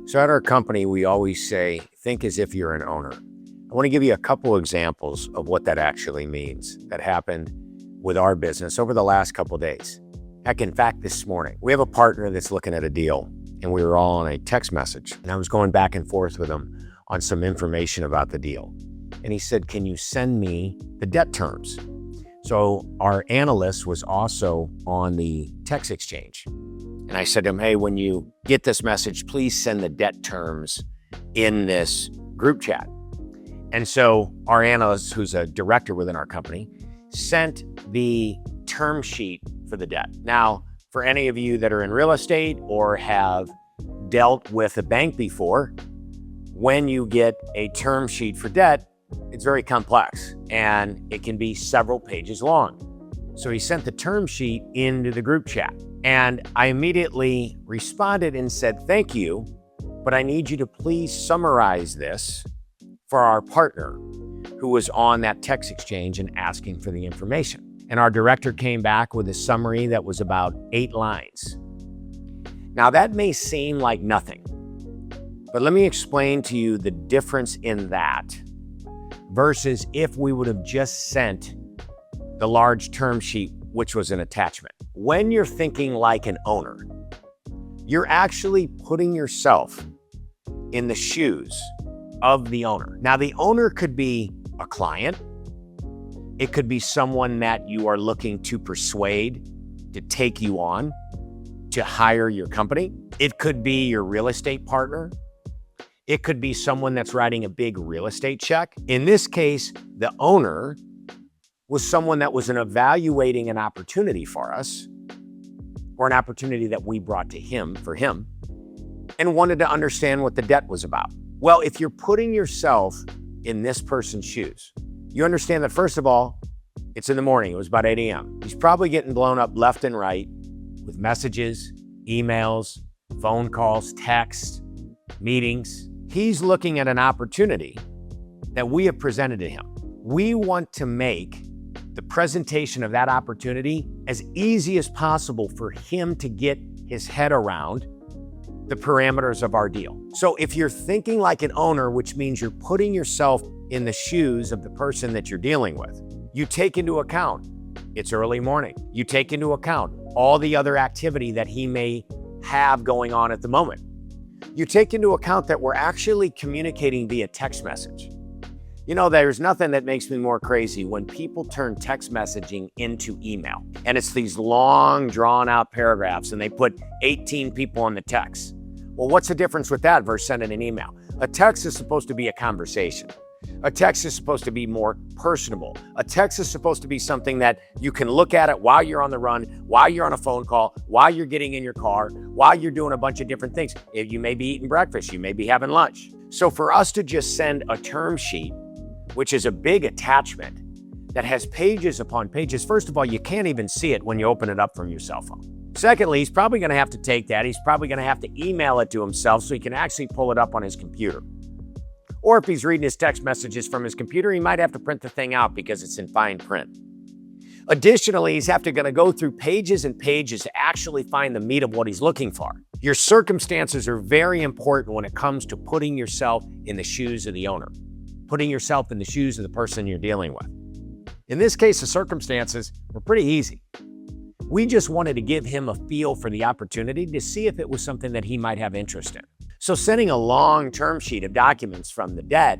So at our company, we always say, think as if you're an owner. I want to give you a couple examples of what that actually means that happened with our business over the last couple of days. Heck, in fact, this morning, we have a partner that's looking at a deal, and we were all on a text message, and I was going back and forth with him on some information about the deal. And he said, can you send me the debt terms? So our analyst was also on the text exchange. And I said to him, hey, when you get this message, please send the debt terms in this group chat. And so our analyst, who's a director within our company, sent the term sheet for the debt. Now, for any of you that are in real estate or have dealt with a bank before, when you get a term sheet for debt, it's very complex and it can be several pages long. So he sent the term sheet into the group chat. And I immediately responded and said, thank you, but I need you to please summarize this for our partner who was on that text exchange and asking for the information. And our director came back with a summary that was about 8 lines. Now that may seem like nothing, but let me explain to you the difference in that versus if we would have just sent the large term sheet, which was an attachment. When you're thinking like an owner, you're actually putting yourself in the shoes of the owner. Now, the owner could be a client. It could be someone that you are looking to persuade to take you on, to hire your company. It could be your real estate partner. It could be someone that's writing a big real estate check. In this case, the owner was someone that was evaluating an opportunity for us, or an opportunity that we brought to him for him, and wanted to understand what the debt was about. Well, if you're putting yourself in this person's shoes, you understand that first of all, it's in the morning, it was about 8 a.m. He's probably getting blown up left and right with messages, emails, phone calls, texts, meetings. He's looking at an opportunity that we have presented to him. We want to make the presentation of that opportunity as easy as possible for him to get his head around the parameters of our deal. So if you're thinking like an owner, which means you're putting yourself in the shoes of the person that you're dealing with, you take into account it's early morning. You take into account all the other activity that he may have going on at the moment. You take into account that we're actually communicating via text message. You know, there's nothing that makes me more crazy when people turn text messaging into email. And it's these long, drawn-out paragraphs, and they put 18 people on the text. Well, what's the difference with that versus sending an email? A text is supposed to be a conversation. A text is supposed to be more personable. A text is supposed to be something that you can look at it while you're on the run, while you're on a phone call, while you're getting in your car, while you're doing a bunch of different things. You may be eating breakfast, you may be having lunch. So for us to just send a term sheet, which is a big attachment that has pages upon pages. First of all, you can't even see it when you open it up from your cell phone. Secondly, he's probably going to have to take that. He's probably going to have to email it to himself so he can actually pull it up on his computer. Or if he's reading his text messages from his computer, he might have to print the thing out because it's in fine print. Additionally, he's going to go through pages and pages to actually find the meat of what he's looking for. Your circumstances are very important when it comes to putting yourself in the shoes of the owner, putting yourself in the shoes of the person you're dealing with. In this case, the circumstances were pretty easy. We just wanted to give him a feel for the opportunity to see if it was something that he might have interest in. So sending a long term sheet of documents from the debt,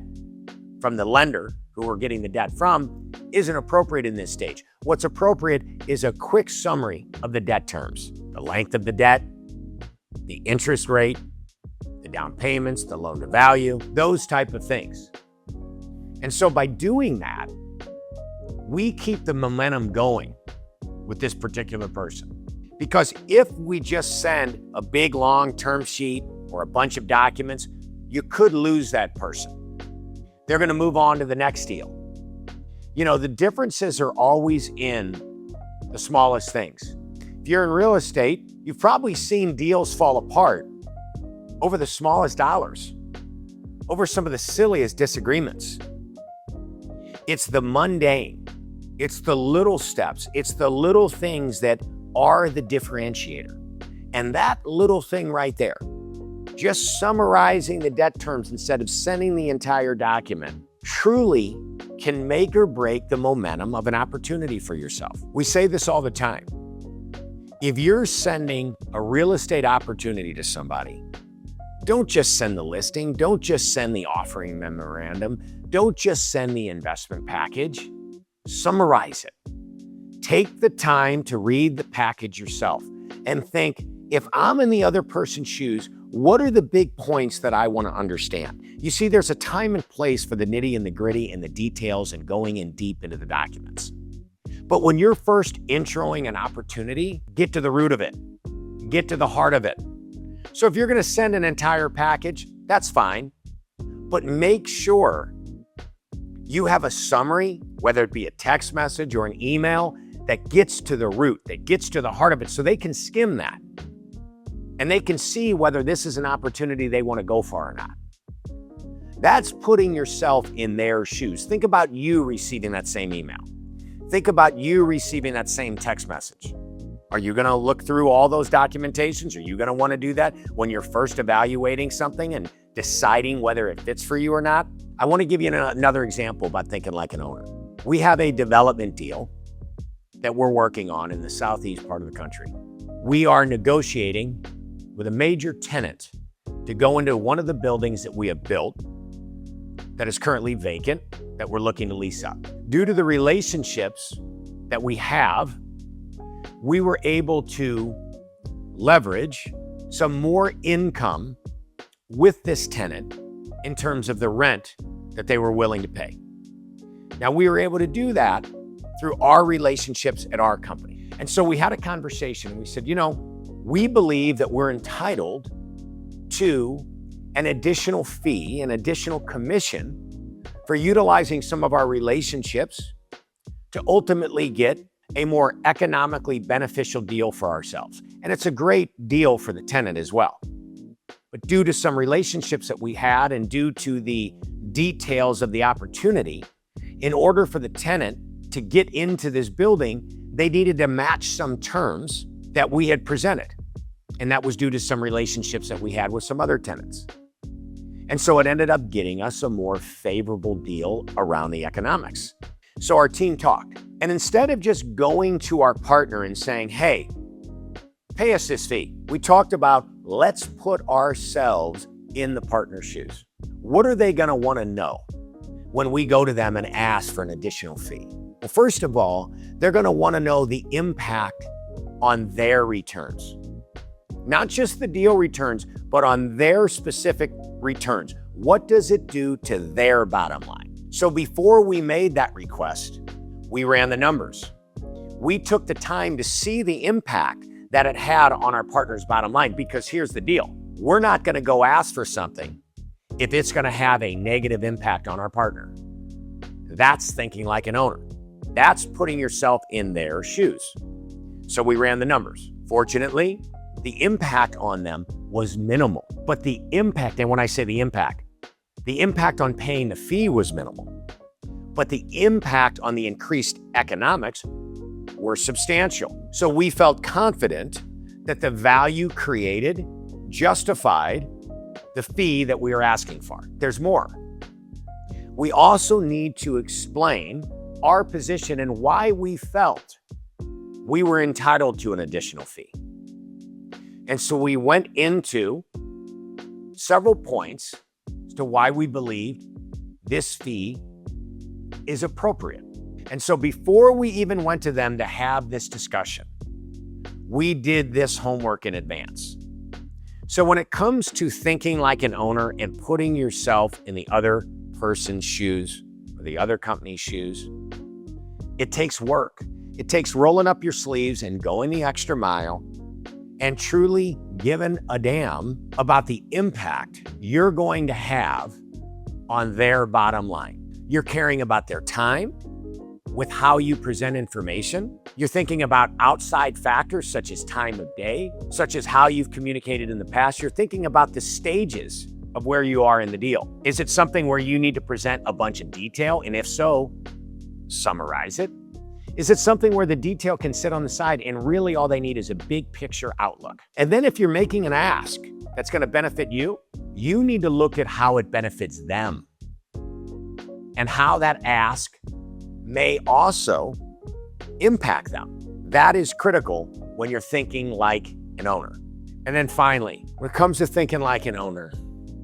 from the lender who we're getting the debt from, isn't appropriate in this stage. What's appropriate is a quick summary of the debt terms, the length of the debt, the interest rate, the down payments, the loan to value, those type of things. And so by doing that, we keep the momentum going with this particular person. Because if we just send a big long term sheet or a bunch of documents, you could lose that person. They're going to move on to the next deal. You know, the differences are always in the smallest things. If you're in real estate, you've probably seen deals fall apart over the smallest dollars, over some of the silliest disagreements. It's the mundane. It's the little steps. It's the little things that are the differentiator. And that little thing right there Just summarizing the debt terms instead of sending the entire document truly can make or break the momentum of an opportunity for yourself. We say this all the time. If you're sending a real estate opportunity to somebody, don't just send the listing, don't just send the offering memorandum, don't just send the investment package. Summarize it. Take the time to read the package yourself and think, if I'm in the other person's shoes, what are the big points that I want to understand? You see, there's a time and place for the nitty and the gritty and the details and going in deep into the documents. But when you're first introing an opportunity, get to the root of it. Get to the heart of it. So if you're going to send an entire package, that's fine. But make sure you have a summary, whether it be a text message or an email, that gets to the root, that gets to the heart of it, so they can skim that. And they can see whether this is an opportunity they want to go for or not. That's putting yourself in their shoes. Think about you receiving that same email. Think about you receiving that same text message. Are you going to look through all those documentations? Are you going to want to do that when you're first evaluating something and deciding whether it fits for you or not? I want to give you another example about thinking like an owner. We have a development deal that we're working on in the southeast part of the country. We are negotiating with a major tenant to go into one of the buildings that we have built that is currently vacant, that we're looking to lease up. Due to the relationships that we have, we were able to leverage some more income with this tenant in terms of the rent that they were willing to pay. Now, we were able to do that through our relationships at our company. And so we had a conversation. We said, we believe that we're entitled to an additional fee, an additional commission for utilizing some of our relationships to ultimately get a more economically beneficial deal for ourselves. And it's a great deal for the tenant as well. But due to some relationships that we had and due to the details of the opportunity, in order for the tenant to get into this building, they needed to match some terms that we had presented. And that was due to some relationships that we had with some other tenants. And so it ended up getting us a more favorable deal around the economics. So our team talked. And instead of just going to our partner and saying, hey, pay us this fee, we talked about, let's put ourselves in the partner's shoes. What are they going to want to know when we go to them and ask for an additional fee? Well, first of all, they're going to want to know the impact on their returns. Not just the deal returns, but on their specific returns. What does it do to their bottom line? So before we made that request, we ran the numbers. We took the time to see the impact that it had on our partner's bottom line, because here's the deal. We're not going to go ask for something if it's going to have a negative impact on our partner. That's thinking like an owner. That's putting yourself in their shoes. So we ran the numbers. Fortunately, the impact on them was minimal. But the impact, and when I say the impact on paying the fee was minimal. But the impact on the increased economics were substantial. So we felt confident that the value created justified the fee that we were asking for. There's more. We also need to explain our position and why we felt we were entitled to an additional fee. And so we went into several points as to why we believed this fee is appropriate. And so before we even went to them to have this discussion, we did this homework in advance. So when it comes to thinking like an owner and putting yourself in the other person's shoes or the other company's shoes, it takes work. It takes rolling up your sleeves and going the extra mile and truly giving a damn about the impact you're going to have on their bottom line. You're caring about their time with how you present information. You're thinking about outside factors such as time of day, such as how you've communicated in the past. You're thinking about the stages of where you are in the deal. Is it something where you need to present a bunch of detail? And if so, summarize it. Is it something where the detail can sit on the side and really all they need is a big picture outlook? And then if you're making an ask that's going to benefit you, you need to look at how it benefits them and how that ask may also impact them. That is critical when you're thinking like an owner. And then finally, when it comes to thinking like an owner,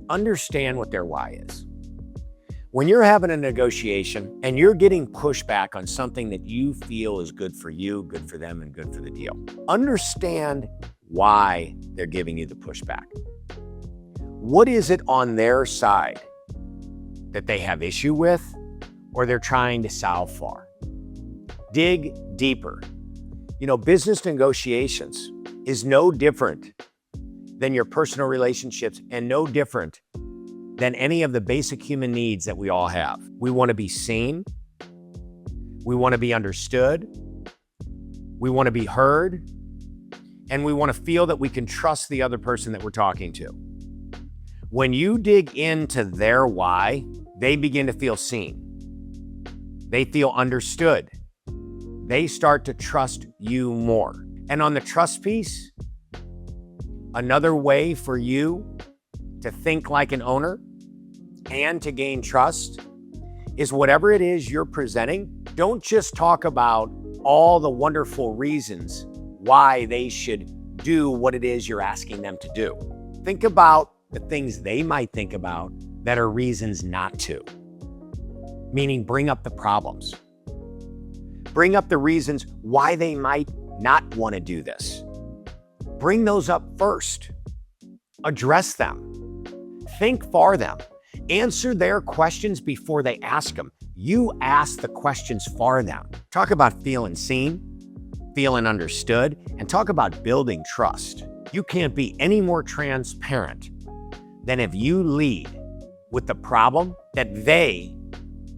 understand what their why is. When you're having a negotiation and you're getting pushback on something that you feel is good for you, good for them, and good for the deal, understand why they're giving you the pushback. What is it on their side that they have issue with or they're trying to solve for? Dig deeper. Business negotiations is no different than your personal relationships and no different than any of the basic human needs that we all have. We want to be seen. We want to be understood. We want to be heard. And we want to feel that we can trust the other person that we're talking to. When you dig into their why, they begin to feel seen. They feel understood. They start to trust you more. And on the trust piece, another way for you to think like an owner and to gain trust is whatever it is you're presenting, don't just talk about all the wonderful reasons why they should do what it is you're asking them to do. Think about the things they might think about that are reasons not to. Meaning bring up the problems. Bring up the reasons why they might not want to do this. Bring those up first. Address them. Think for them. Answer their questions before they ask them. You ask the questions for them. Talk about feeling seen, feeling understood, and talk about building trust. You can't be any more transparent than if you lead with the problem that they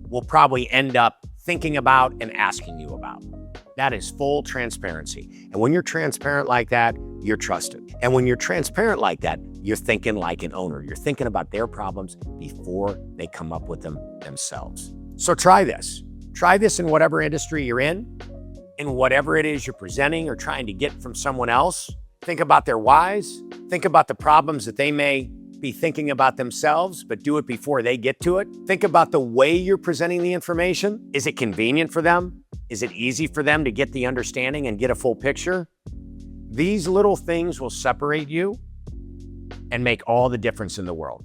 will probably end up thinking about and asking you about. That is full transparency. And when you're transparent like that, you're trusted. And when you're transparent like that, you're thinking like an owner. You're thinking about their problems before they come up with them themselves. So try this. Try this in whatever industry you're in whatever it is you're presenting or trying to get from someone else. Think about their whys. Think about the problems that they may be thinking about themselves, but do it before they get to it. Think about the way you're presenting the information. Is it convenient for them? Is it easy for them to get the understanding and get a full picture? These little things will separate you and make all the difference in the world.